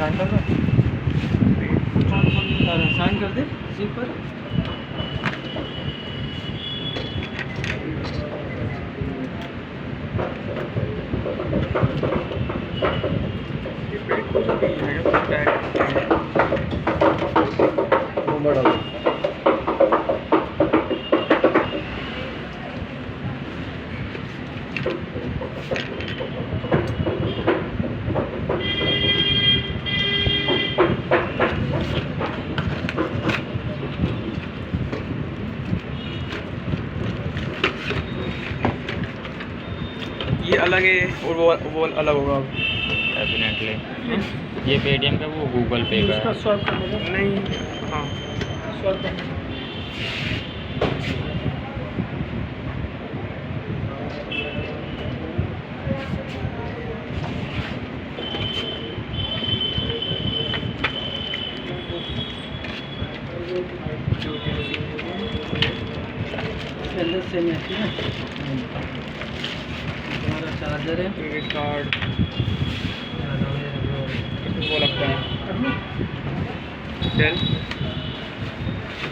Sign कर दो, sign कर दे इसी पर। नंबर डालो। ये अलग है और वो अलग होगा। डेफिनेटली ये पेटीएम का, वो गूगल पे का उसका है। स्वाइप करने दो, नहीं, हाँ स्वाइप करने दो। अंदर से नहीं आती है। तुम्हारा चार्जर है, क्रेडिट कार्ड वो लगता है। सेल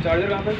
चार्जर कहाँ पर?